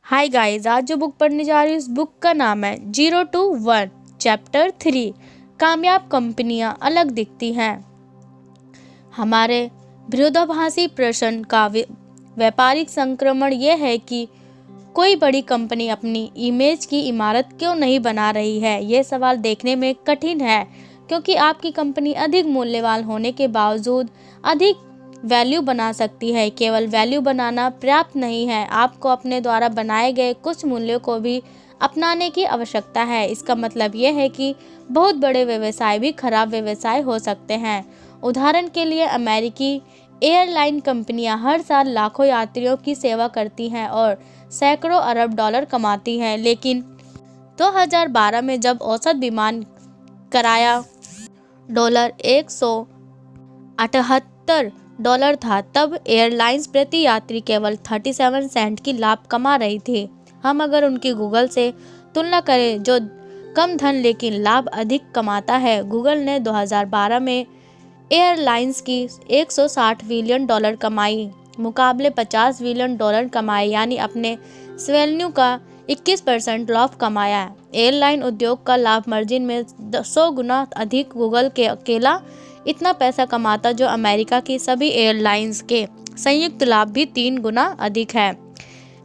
Hi guys, आज जो book पढ़ने जा रही हूँ उस बुक का नाम है 0 to 1 चैप्टर 3 कामयाब कंपनियां अलग दिखती हैं। हमारे विरोधाभासी प्रश्न का व्यापारिक संक्रमण यह है कि कोई बड़ी कंपनी अपनी इमेज की इमारत क्यों नहीं बना रही है। यह सवाल देखने में कठिन है क्योंकि आपकी कंपनी अधिक मूल्यवान होने के बावजूद अधिक वैल्यू बना सकती है। केवल वैल्यू बनाना पर्याप्त नहीं है, आपको अपने द्वारा बनाए गए कुछ मूल्यों को भी अपनाने की आवश्यकता है। इसका मतलब यह है कि बहुत बड़े व्यवसाय भी खराब व्यवसाय हो सकते हैं। उदाहरण के लिए अमेरिकी एयरलाइन कंपनियां हर साल लाखों यात्रियों की सेवा करती हैं और सैकड़ों अरब डॉलर कमाती हैं, लेकिन 2012 में जब औसत विमान किराया $178 था, तब एयरलाइंस प्रति यात्री केवल 37 सेंट की लाभ कमा रही थी। हम अगर उनकी गूगल से तुलना करें जो कम धन लेकिन लाभ अधिक कमाता है। गूगल ने 2012 में एयरलाइंस की $160 बिलियन कमाई मुकाबले $50 बिलियन कमाए, यानी अपने रेवेन्यू का 21% लाभ कमाया। एयरलाइन उद्योग का लाभ मार्जिन में 100 गुना अधिक गूगल के अकेला इतना पैसा कमाता, जो अमेरिका की सभी एयरलाइंस के संयुक्त लाभ भी 3 गुना अधिक है।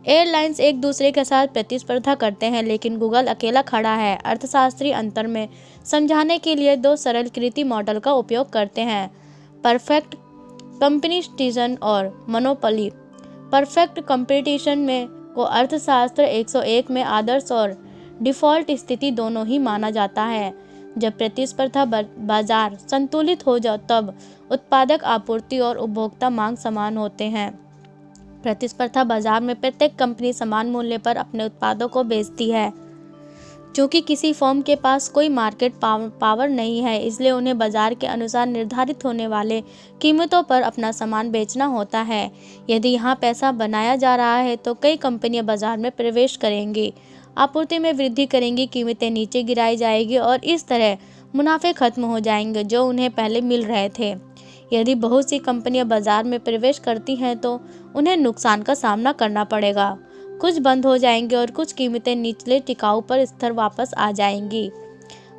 एयरलाइंस एक दूसरे के साथ प्रतिस्पर्धा करते हैं, लेकिन गूगल अकेला खड़ा है। अर्थशास्त्री अंतर में समझाने के लिए 2 सरल कृति मॉडल का उपयोग करते हैं, परफेक्ट कंपटीशन और मोनोपोली। परफेक्ट कंपटीशन में को अर्थशास्त्र 101 में आदर्श और डिफ़ॉल्ट स्थिति दोनों ही माना जाता है। जब प्रतिस्पर्धा बाजार संतुलित हो जाए तब उत्पादक आपूर्ति और उपभोक्ता मांग समान होते हैं। प्रतिस्पर्धा बाजार में प्रत्येक कंपनी समान मूल्य पर अपने उत्पादों को बेचती है। चूंकि किसी फर्म के पास कोई मार्केट पावर नहीं है, इसलिए उन्हें बाजार के अनुसार निर्धारित होने वाले कीमतों पर अपना सामान बेचना होता है। यदि यहाँ पैसा बनाया जा रहा है तो कई कंपनियां बाजार में प्रवेश करेंगी, आपूर्ति में वृद्धि करेंगी, कीमतें नीचे गिराई जाएगी और इस तरह मुनाफे खत्म हो जाएंगे जो उन्हें पहले मिल रहे थे। यदि बहुत सी कंपनियां बाजार में प्रवेश करती हैं तो उन्हें नुकसान का सामना करना पड़ेगा। कुछ बंद हो जाएंगे और कुछ कीमतें निचले टिकाऊ पर स्थिर वापस आ जाएंगी।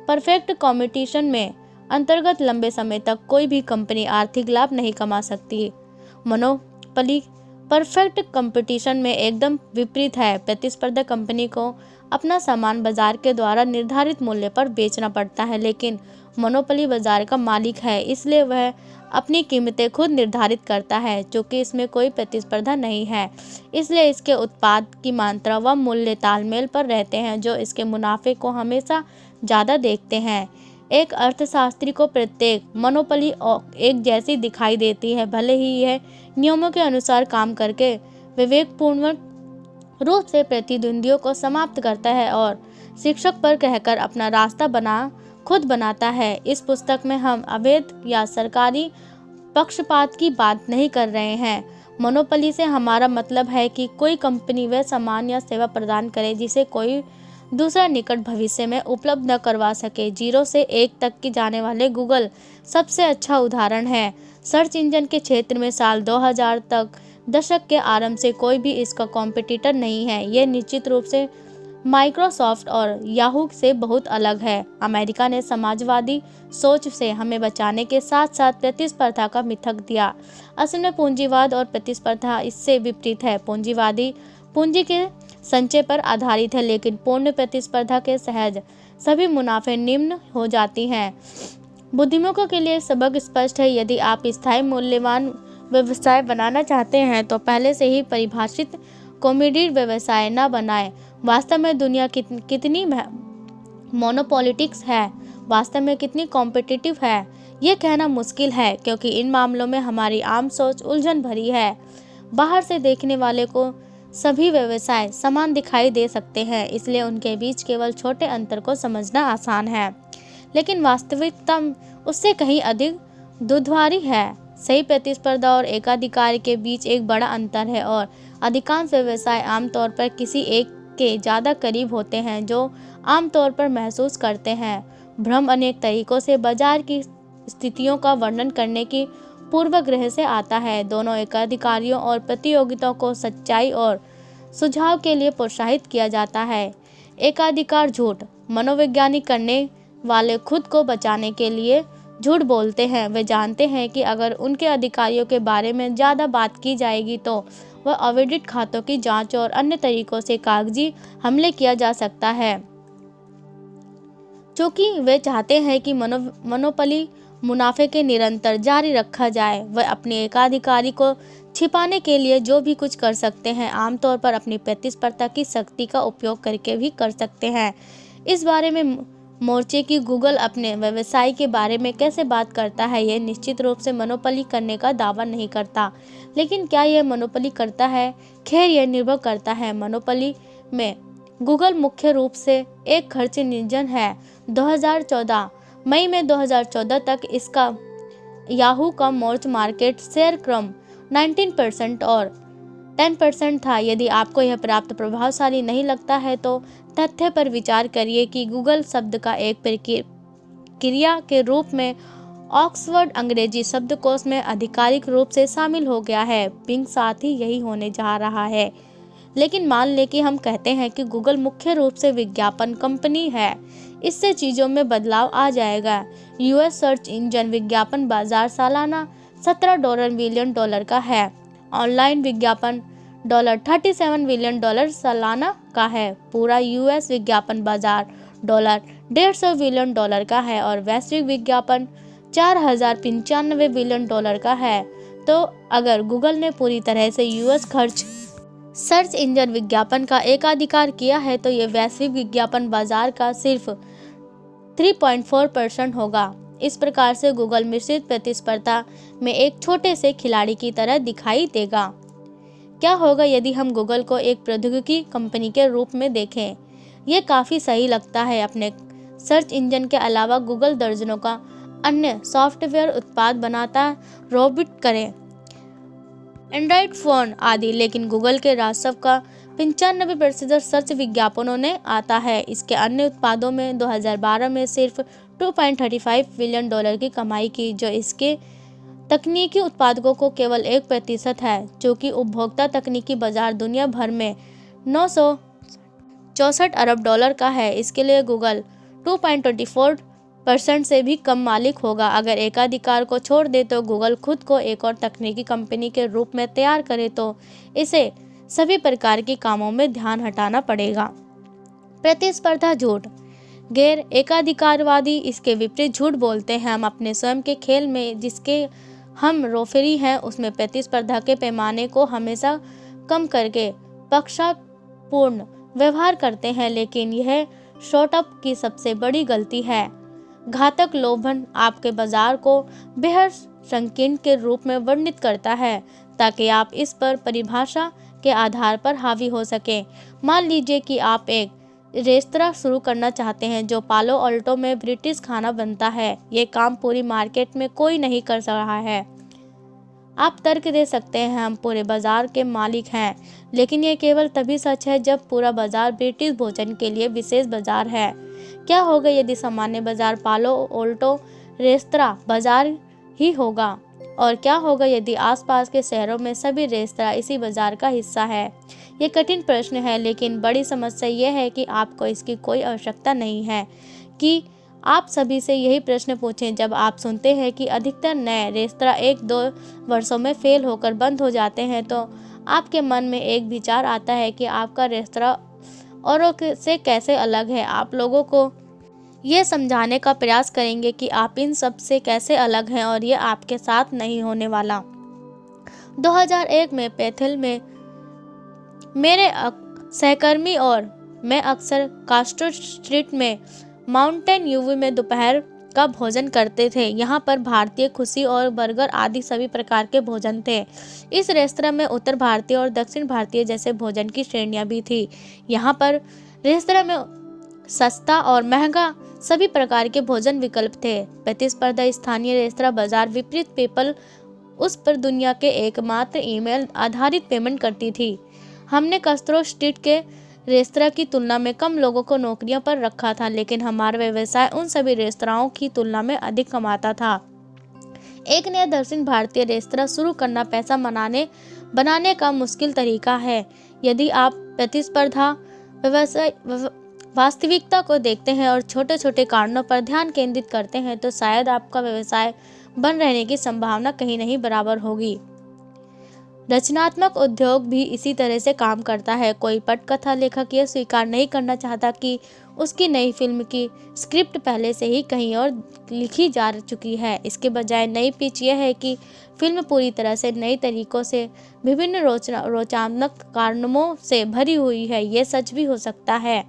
परफेक्ट कंपटीशन में अंतर्गत लंबे समय तक कोई भी कंपनी आर्थिक लाभ नहीं कमा सकती। मोनोपोली परफेक्ट कंपटीशन में एकदम विपरीत है। प्रतिस्पर्धा कंपनी को अपना सामान बाजार के द्वारा निर्धारित मूल्य पर बेचना पड़ता है, लेकिन मोनोपोली बाजार का मालिक है, इसलिए वह अपनी कीमतें खुद निर्धारित करता है। चूँकि इसमें कोई प्रतिस्पर्धा नहीं है, इसलिए इसके उत्पाद की मात्रा व मूल्य तालमेल पर रहते हैं, जो इसके मुनाफे को हमेशा ज़्यादा देखते हैं। एक अर्थशास्त्री को प्रत्येक मोनोपोली एक जैसी दिखाई देती है, भले ही यह नियमों के अनुसार काम करके विवेकपूर्ण रूप से प्रतिद्वंदियों को समाप्त करता है और शिक्षक पर कहकर अपना रास्ता खुद बनाता है। इस पुस्तक में हम अवैध या सरकारी पक्षपात की बात नहीं कर रहे हैं। मोनोपोली से हमारा मतलब है कि कोई कंपनी वह सामान या सेवा प्रदान करे जिसे कोई दूसरा निकट भविष्य में उपलब्ध न करवा सके। 0 से 1 तक की जाने वाले गूगल सबसे अच्छा उदाहरण है। सर्च इंजन के क्षेत्र में साल 2000 तक दशक के आरंभ से कोई भी इसका कॉम्पिटिटर नहीं है। यह निश्चित रूप से माइक्रोसॉफ्ट और याहू से बहुत अलग है। अमेरिका ने समाजवादी सोच से हमें बचाने के साथ साथ प्रतिस्पर्धा का मिथक दिया। असल में पूंजीवाद और प्रतिस्पर्धा इससे विपरीत है। पूंजीवादी पूंजी के संचय पर आधारित है, लेकिन पूर्ण प्रतिस्पर्धा के सहज सभी मुनाफे निम्न हो जाती हैं। बुद्धिमानों के लिए सबक स्पष्ट है। यदि आप स्थायी मूल्यवान व्यवसाय बनाना चाहते हैं तो पहले से ही परिभाषित कमोडिटी व्यवसाय न बनाएं। वास्तव में दुनिया कितनी मोनोपोलिटिक्स है, वास्तव में कितनी कॉम्पिटिटिव है, ये कहना मुश्किल है, क्योंकि इन मामलों में हमारी आम सोच उलझन भरी है। बाहर से देखने वाले को सभी व्यवसाय समान दिखाई दे सकते हैं, इसलिए उनके बीच केवल छोटे अंतर को समझना आसान है, लेकिन वास्तविकता उससे कहीं अधिक दुर्धर्ष है। सही प्रतिस्पर्धा और एकाधिकार के बीच एक बड़ा अंतर है और अधिकांश व्यवसाय आमतौर पर किसी एक के ज़्यादा करीब होते हैं जो आमतौर पर महसूस करते हैं। भ्रम अनेक तरीकों से बाजार की स्थितियों का वर्णन करने की पूर्वाग्रह से आता है। दोनों एकाधिकारियों और प्रतियोगिताओं को सच्चाई और सुझाव के लिए प्रोत्साहित किया जाता है। एकाधिकार झूठ। मनोवैज्ञानिक करने वाले खुद को बचाने के लिए झूठ बोलते हैं। वे जानते हैं कि अगर उनके अधिकारियों के बारे में ज़्यादा बात की जाएगी तो वह ऑडिट खातों की जांच और अन्य तरीकों से कागजी हमले किया जा सकता है। चूँकि वे चाहते हैं कि मोनोपोली मुनाफे के निरंतर जारी रखा जाए, वह अपने एकाधिकारी को छिपाने के लिए जो भी कुछ कर सकते हैं, आमतौर पर अपनी प्रतिस्पर्धा की शक्ति का उपयोग करके भी कर सकते हैं। इस बारे में मोर्चे की गूगल अपने व्यवसाय के बारे में कैसे बात करता है, यह निश्चित रूप से मोनोपोली करने का दावा नहीं करता, लेकिन क्या यह मोनोपोली करता है? खैर, यह निर्भर करता है। मोनोपोली में गूगल मुख्य रूप से एक खर्च इंजन है। 2014 मई में 2014 तक इसका याहू का मोर्च मार्केट शेयर क्रम 19% और 10% था। यदि आपको यह प्राप्त प्रभावशाली नहीं लगता है तो तथ्य पर विचार करिए कि गूगल शब्द का एक प्रक्रिया के रूप में ऑक्सफोर्ड अंग्रेजी शब्दकोश में आधिकारिक रूप से शामिल हो गया है। बिंग साथ ही यही होने जा रहा है। लेकिन मान लें कि हम कहते हैं कि गूगल मुख्य रूप से विज्ञापन कंपनी है, इससे चीज़ों में बदलाव आ जाएगा। यूएस सर्च इंजन विज्ञापन बाजार सालाना $17 बिलियन का है। ऑनलाइन विज्ञापन $37 बिलियन सालाना का है। पूरा यूएस विज्ञापन बाजार $150 बिलियन का है और वैश्विक विज्ञापन $4095 बिलियन का है। तो अगर गूगल ने पूरी तरह से यूएस सर्च इंजन विज्ञापन का एकाधिकार किया है तो यह वैश्विक विज्ञापन बाजार का सिर्फ 3.4% होगा। इस प्रकार से गूगल मिश्रित प्रतिस्पर्धा में एक छोटे से खिलाड़ी की तरह दिखाई देगा। क्या होगा यदि हम गूगल को एक प्रौद्योगिकी कंपनी के रूप में देखें? यह काफ़ी सही लगता है। अपने सर्च इंजन के अलावा गूगल दर्जनों का अन्य सॉफ्टवेयर उत्पाद बनाता, रोबोट करें, एंड्रॉयड फ़ोन आदि, लेकिन गूगल के राजस्व का 95% सर्च विज्ञापनों ने आता है। इसके अन्य उत्पादों में 2012 में सिर्फ $2.35 बिलियन की कमाई की, जो इसके तकनीकी उत्पादों को केवल 1% है। चूँकि उपभोक्ता तकनीकी बाजार दुनिया भर में $964 अरब का है, इसके लिए गूगल 2.24% से भी कम मालिक होगा। अगर एकाधिकार को छोड़ दे तो गूगल खुद को एक और तकनीकी कंपनी के रूप में तैयार करे तो इसे सभी प्रकार के कामों में ध्यान हटाना पड़ेगा। प्रतिस्पर्धा झूठ। गैर एकाधिकारवादी इसके विपरीत झूठ बोलते हैं। हम अपने स्वयं के खेल में जिसके हम रेफरी हैं उसमें प्रतिस्पर्धा के पैमाने को हमेशा कम करके पक्षपातपूर्ण व्यवहार करते हैं, लेकिन यह शॉर्टअप की सबसे बड़ी गलती है। घातक लोभन आपके बाजार को बेहद संकीर्ण के रूप में वर्णित करता है ताकि आप इस पर परिभाषा के आधार पर हावी हो सकें। मान लीजिए कि आप एक रेस्तरां शुरू करना चाहते हैं जो पालो अल्टो में ब्रिटिश खाना बनता है। ये काम पूरी मार्केट में कोई नहीं कर रहा है। आप तर्क दे सकते हैं हम पूरे बाजार के मालिक हैं, लेकिन ये केवल तभी सच है जब पूरा बाजार ब्रिटिश भोजन के लिए विशेष बाजार है। क्या होगा यदि सामान्य बाजार पालो अल्टो रेस्तरां बाजार ही होगा? और क्या होगा यदि आसपास के शहरों में सभी रेस्तरां इसी बाजार का हिस्सा है? ये कठिन प्रश्न है, लेकिन बड़ी समस्या यह है कि आपको इसकी कोई आवश्यकता नहीं है कि आप सभी से यही प्रश्न पूछें। जब आप सुनते हैं कि अधिकतर नए रेस्तरां 1-2 वर्षों में फेल होकर बंद हो जाते हैं तो आपके मन में एक विचार आता है कि आपका रेस्तरां औरों से कैसे अलग है। आप लोगों को ये समझाने का प्रयास करेंगे कि आप इन सब से कैसे अलग हैं और ये आपके साथ नहीं होने वाला। 2001 में पैथल में मेरे सहकर्मी और मैं अक्सर कास्ट्रो स्ट्रीट में माउंटेन यूवी में दोपहर का भोजन करते थे। यहाँ पर भारतीय खुशी और बर्गर आदि सभी प्रकार के भोजन थे। इस रेस्तरां में उत्तर भारतीय और दक्षिण भारतीय जैसे भोजन की श्रेणियाँ भी थी। यहाँ पर रेस्तरां में सस्ता और महंगा सभी प्रकार के भोजन विकल्प थे। प्रतिस्पर्धा स्थानीय रेस्तरां बाजार विपरीत पेपल उस पर दुनिया के एकमात्र ईमेल आधारित पेमेंट करती थी। हमने कास्ट्रो स्ट्रीट के रेस्तरां की तुलना में कम लोगों को नौकरियों पर रखा था, लेकिन हमारा व्यवसाय उन सभी रेस्तराओं की तुलना में अधिक कमाता था। एक नया दक्षिण भारतीय रेस्तरां शुरू करना पैसा बनाने का मुश्किल तरीका है। यदि आप प्रतिस्पर्धा वास्तविकता को देखते हैं और छोटे छोटे कारणों पर ध्यान केंद्रित करते हैं तो शायद आपका व्यवसाय बन रहने की संभावना कहीं नहीं बराबर होगी। रचनात्मक उद्योग भी इसी तरह से काम करता है। कोई पटकथा लेखक यह स्वीकार नहीं करना चाहता कि उसकी नई फिल्म की स्क्रिप्ट पहले से ही कहीं और लिखी जा चुकी है। इसके बजाय नई पिच यह है कि फिल्म पूरी तरह से नए तरीकों से विभिन्न रोचनात्मक कारणों से भरी हुई है। ये सच भी हो सकता है।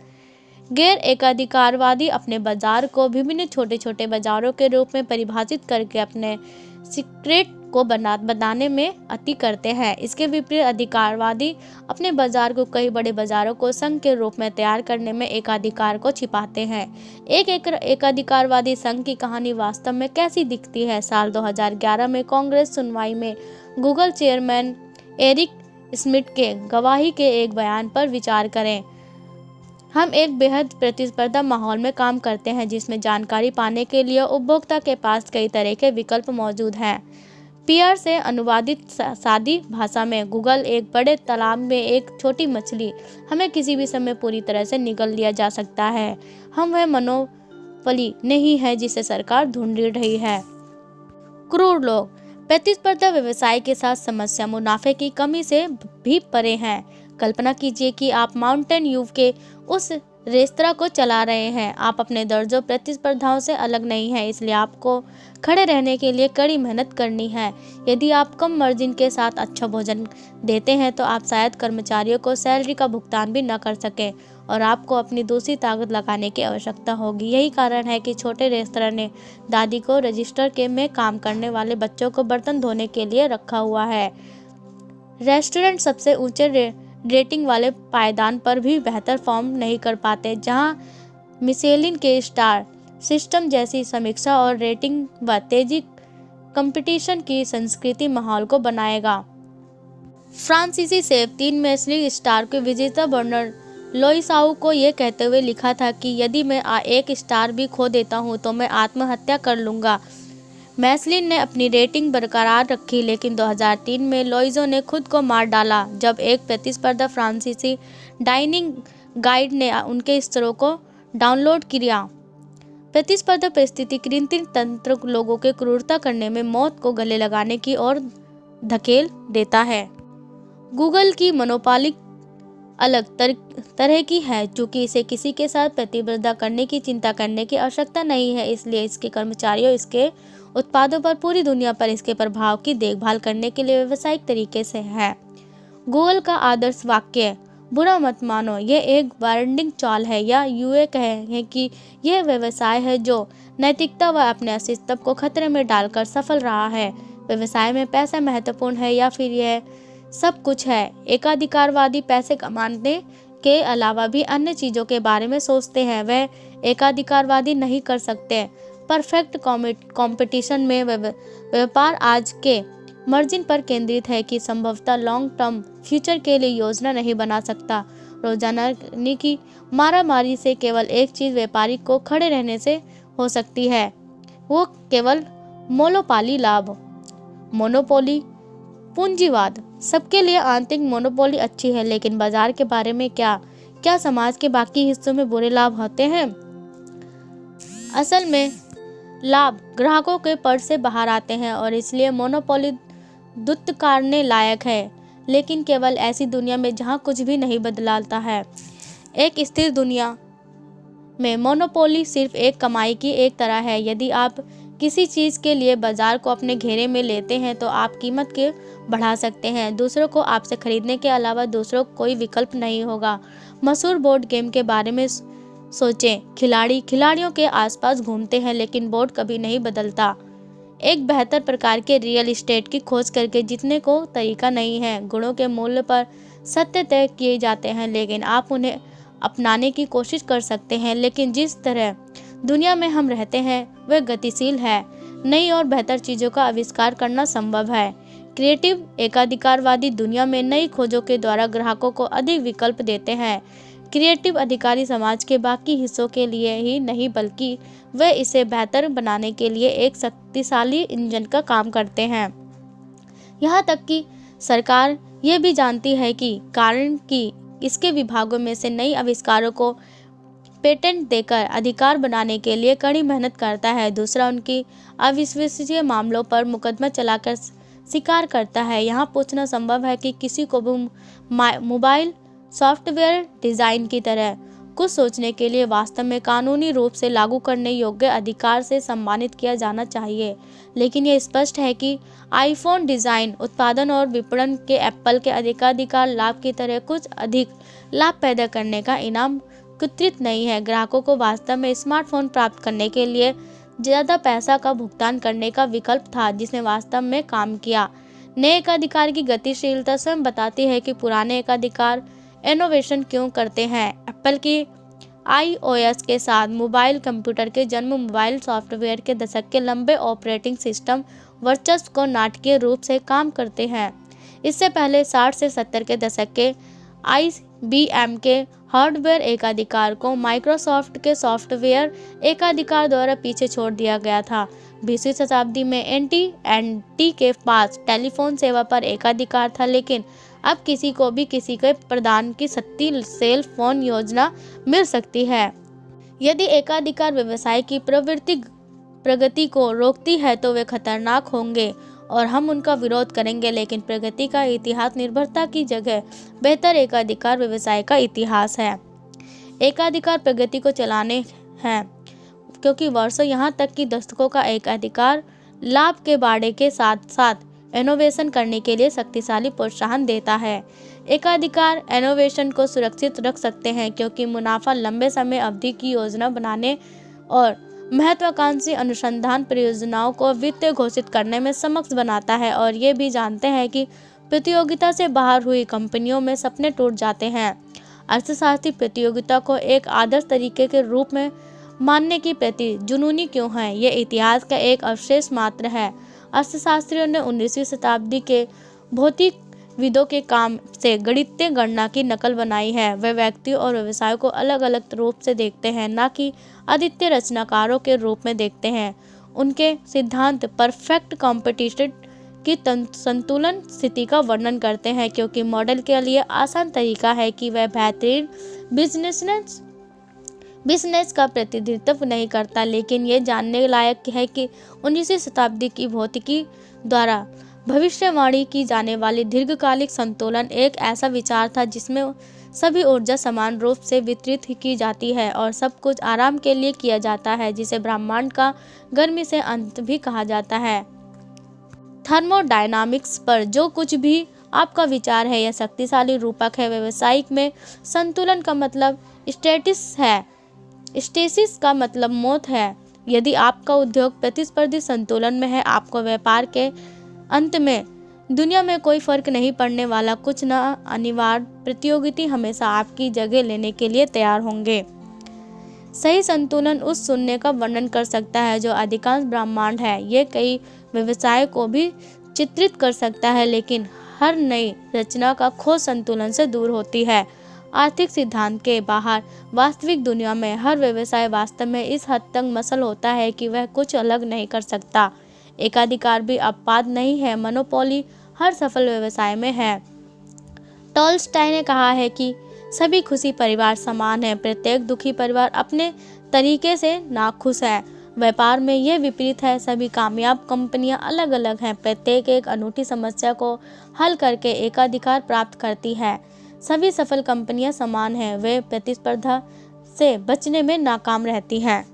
गैर एकाधिकारवादी अपने बाजार को विभिन्न छोटे छोटे बाजारों के रूप में परिभाषित करके अपने सीक्रेट को बनाने में अति करते हैं। इसके विपरीत अधिकारवादी अपने बाजार को कई बड़े बाजारों को संघ के रूप में तैयार करने में एकाधिकार को छिपाते हैं। एक एकाधिकारवादी संघ की कहानी वास्तव में कैसी दिखती है? साल 2011 में कांग्रेस सुनवाई में गूगल चेयरमैन एरिक स्मिथ के गवाही के एक बयान पर विचार करें। हम एक बेहद प्रतिस्पर्धा माहौल में काम करते हैं जिसमें जानकारी पाने के लिए उपभोक्ता के पास कई तरह के विकल्प मौजूद हैं। पीआर से अनुवादित सादी भाषा में, गूगल एक बड़े तालाब में एक छोटी मछली। हमें किसी भी समय पूरी तरह से निगल लिया जा सकता है। हम वह मोनोपोली नहीं है जिसे सरकार ढूंढ रही है। क्रूर लोग। प्रतिस्पर्धा व्यवसाय के साथ समस्या मुनाफे की कमी से भी परे है। कल्पना कीजिए कि आप माउंटेन व्यू के उस रेस्तरां को चला रहे हैं। आप अपने दर्जों प्रतिस्पर्धाओं से अलग नहीं हैं, इसलिए आपको खड़े रहने के लिए कड़ी मेहनत करनी है। यदि आप कम मार्जिन के साथ अच्छा भोजन देते हैं तो आप शायद कर्मचारियों को सैलरी का भुगतान भी न कर सकें और आपको अपनी दूसरी ताकत लगाने की आवश्यकता होगी। यही कारण है कि छोटे रेस्तरां ने दादी को रजिस्टर के में काम करने वाले बच्चों को बर्तन धोने के लिए रखा हुआ है। रेस्टोरेंट सबसे ऊंचे रेटिंग वाले पायदान पर भी बेहतर फॉर्म नहीं कर पाते, जहां मिशेलिन के स्टार सिस्टम जैसी समीक्षा और रेटिंग व तेजी कंपटीशन की संस्कृति माहौल को बनाएगा। फ्रांसीसी शेफ 3 मिशेलिन स्टार के विजेता बर्नार्ड लोइसाऊ को यह कहते हुए लिखा था कि यदि मैं एक स्टार भी खो देता हूं तो मैं आत्महत्या कर लूँगा। मिशेलिन ने अपनी रेटिंग बरकरार रखी, लेकिन 2003 में लोइजो ने खुद को मार डाला जब एक प्रतिस्पर्धा फ्रांसीसी डाइनिंग गाइड ने उनके स्तरों को डाउनलोड किया। प्रतिस्पर्धा परिस्थिति कृत्रिम तंत्र लोगों के क्रूरता करने में मौत को गले लगाने की ओर धकेल देता है। गूगल की मोनोपोली अलग तरह की है, चूंकि इसे किसी के साथ प्रतिस्पर्धा करने की चिंता करने की आवश्यकता नहीं है, इसलिए इसके कर्मचारियों इसके उत्पादों पर पूरी दुनिया पर इसके प्रभाव की देखभाल करने के लिए व्यावसायिक तरीके से है। गूगल का आदर्श वाक्य, बुरा मत मानो, यह एक ब्रांडिंग चाल है या यूं कहें कि यह व्यवसाय है जो नैतिकता व अपने अस्तित्व को खतरे में डालकर सफल रहा है। व्यवसाय में पैसा महत्वपूर्ण है या फिर यह सब कुछ है? एकाधिकारवादी पैसे कमाने के अलावा भी अन्य चीज़ों के बारे में सोचते हैं। वह एकाधिकारवादी नहीं कर सकते। परफेक्ट कंपटीशन में व्यापार आज के मार्जिन पर केंद्रित है कि संभवतः लॉन्ग टर्म फ्यूचर के लिए योजना नहीं बना सकता। रोजाना की मारामारी से केवल एक चीज़ व्यापारी को खड़े रहने से हो सकती है, वो केवल मोनोपोली लाभ। मोनोपोली पूंजीवाद। सबके लिए आंतरिक मोनोपोली अच्छी है, लेकिन बाजार के बारे में क्या समाज के बाकी हिस्सों में बुरे लाभ होते हैं? असल में लाभ ग्राहकों के पर्स से बाहर आते हैं और इसलिए मोनोपोली दुत्कारने लायक है, लेकिन केवल ऐसी दुनिया में जहां कुछ भी नहीं बदलता है। एक स्थिर दुनिया में मोनोपोली सिर्फ एक कमाई की एक तरह है। यदि आप किसी चीज़ के लिए बाजार को अपने घेरे में लेते हैं तो आप कीमत के बढ़ा सकते हैं। दूसरों को आपसे खरीदने के अलावा दूसरों को कोई विकल्प नहीं होगा। मशहूर बोर्ड गेम के बारे में सोचें। खिलाड़ियों के आसपास घूमते हैं, लेकिन बोर्ड कभी नहीं बदलता। एक बेहतर प्रकार के रियल एस्टेट की खोज करके जीतने को तरीका नहीं है। गुणों के मूल्य पर सत्य तय किए जाते हैं, लेकिन आप उन्हें अपनाने की कोशिश कर सकते हैं। लेकिन जिस तरह दुनिया में हम रहते हैं वह गतिशील है। नई और बेहतर चीज़ों का आविष्कार करना संभव है। क्रिएटिव एकाधिकारवादी दुनिया में नई खोजों के द्वारा ग्राहकों को अधिक विकल्प देते हैं। क्रिएटिव अधिकारी समाज के बाकी हिस्सों के लिए ही नहीं बल्कि वे इसे बेहतर बनाने के लिए एक शक्तिशाली इंजन का काम करते हैं। यहाँ तक कि सरकार ये भी जानती है कि कारण कि इसके विभागों में से नई आविष्कारों को पेटेंट देकर अधिकार बनाने के लिए कड़ी मेहनत करता है। दूसरा, उनकी अविश्वसनीय मामलों पर मुकदमा चलाकर स्वीकार करता है। यहाँ पूछना संभव है कि किसी को भी मोबाइल सॉफ्टवेयर डिजाइन की तरह कुछ सोचने के लिए वास्तव में कानूनी रूप से लागू करने योग्य अधिकार से सम्मानित किया जाना चाहिए। लेकिन यह स्पष्ट है कि आईफोन डिजाइन, उत्पादन और विपणन के एप्पल के अधिकार लाभ की तरह कुछ अधिक लाभ पैदा करने का इनाम कृत्रित नहीं है। ग्राहकों को वास्तव में स्मार्टफोन प्राप्त करने के लिए ज़्यादा पैसा का भुगतान करने का विकल्प था, जिसने वास्तव में काम किया। नए एकाधिकार की गतिशीलता स्वयं बताती है कि पुराने एकाधिकार इनोवेशन क्यों करते हैं। एप्पल की iOS के साथ मोबाइल कंप्यूटर के जन्म मोबाइल सॉफ्टवेयर के दशक के लंबे ऑपरेटिंग सिस्टम वर्चस्व को नाटकीय रूप से काम करते हैं। इससे पहले 60 से 70 के दशक के IBM के हार्डवेयर एकाधिकार को माइक्रोसॉफ्ट के सॉफ्टवेयर एकाधिकार द्वारा पीछे छोड़ दिया गया था। 20वीं शताब्दी में AT&T के पास टेलीफोन सेवा पर एकाधिकार था, लेकिन अब किसी को भी किसी के प्रदान की सस्ती सेल फोन योजना मिल सकती है। यदि एकाधिकार व्यवसाय की प्रगति को रोकती है तो वे खतरनाक होंगे और हम उनका विरोध करेंगे। लेकिन प्रगति का इतिहास निर्भरता की जगह बेहतर एकाधिकार व्यवसाय का इतिहास है। एकाधिकार प्रगति को चलाने हैं क्योंकि वर्षों यहाँ तक कि दशकों का एकाधिकार लाभ के बाड़े के साथ साथ इनोवेशन करने के लिए शक्तिशाली प्रोत्साहन देता है। एकाधिकार इनोवेशन को सुरक्षित रख सकते हैं क्योंकि मुनाफा लंबे समय अवधि की योजना बनाने और महत्वाकांक्षी अनुसंधान परियोजनाओं को वित्तीय घोषित करने में सक्षम बनाता है। और ये भी जानते हैं कि प्रतियोगिता से बाहर हुई कंपनियों में सपने टूट जाते हैं। अर्थशास्त्री प्रतियोगिता को एक आदर्श तरीके के रूप में मानने की प्रति जुनूनी क्यों है? ये इतिहास का एक अवशेष मात्र है। अर्थशास्त्रियों ने 19वीं शताब्दी के भौतिकविदों के काम से गणितीय गणना की नकल बनाई है। वे व्यक्तियों और व्यवसायों को अलग अलग रूप से देखते हैं, न कि अद्वितीय रचनाकारों के रूप में देखते हैं। उनके सिद्धांत परफेक्ट कॉम्पिटिशन की संतुलन स्थिति का वर्णन करते हैं क्योंकि मॉडल के लिए आसान तरीका है कि वह बेहतरीन बिजनेस का प्रतिनिधित्व नहीं करता। लेकिन ये जानने लायक है कि 19वीं शताब्दी की भौतिकी द्वारा भविष्यवाणी की जाने वाली दीर्घकालिक संतुलन एक ऐसा विचार था जिसमें सभी ऊर्जा समान रूप से वितरित की जाती है और सब कुछ आराम के लिए किया जाता है, जिसे ब्रह्मांड का गर्मी से अंत भी कहा जाता है। थर्मोडायनामिक्स पर जो कुछ भी आपका विचार है, यह शक्तिशाली रूपक है। व्यवसायिक में संतुलन का मतलब स्टेटिस है, स्टेसिस का मतलब मौत है। यदि आपका उद्योग प्रतिस्पर्धी संतुलन में है, आपको व्यापार के अंत में दुनिया में कोई फर्क नहीं पड़ने वाला। कुछ न अनिवार्य प्रतियोगिता हमेशा आपकी जगह लेने के लिए तैयार होंगे। सही संतुलन उस शून्य का वर्णन कर सकता है जो अधिकांश ब्रह्मांड है। ये कई व्यवसाय को भी चित्रित कर सकता है, लेकिन हर नई रचना का खोज संतुलन से दूर होती है। आर्थिक सिद्धांत के बाहर वास्तविक दुनिया में हर व्यवसाय वास्तव में इस हद तक मसल होता है कि वह कुछ अलग नहीं कर सकता। एकाधिकार भी अपवाद नहीं है, मोनोपोली हर सफल व्यवसाय में है। टॉलस्टॉय ने कहा है कि सभी खुशी परिवार समान है, प्रत्येक दुखी परिवार अपने तरीके से नाखुश है। व्यापार में यह विपरीत है, सभी कामयाब कंपनियां अलग अलग हैं, प्रत्येक एक अनूठी समस्या को हल करके एकाधिकार प्राप्त करती है। सभी सफल कंपनियां समान हैं, वे प्रतिस्पर्धा से बचने में नाकाम रहती हैं।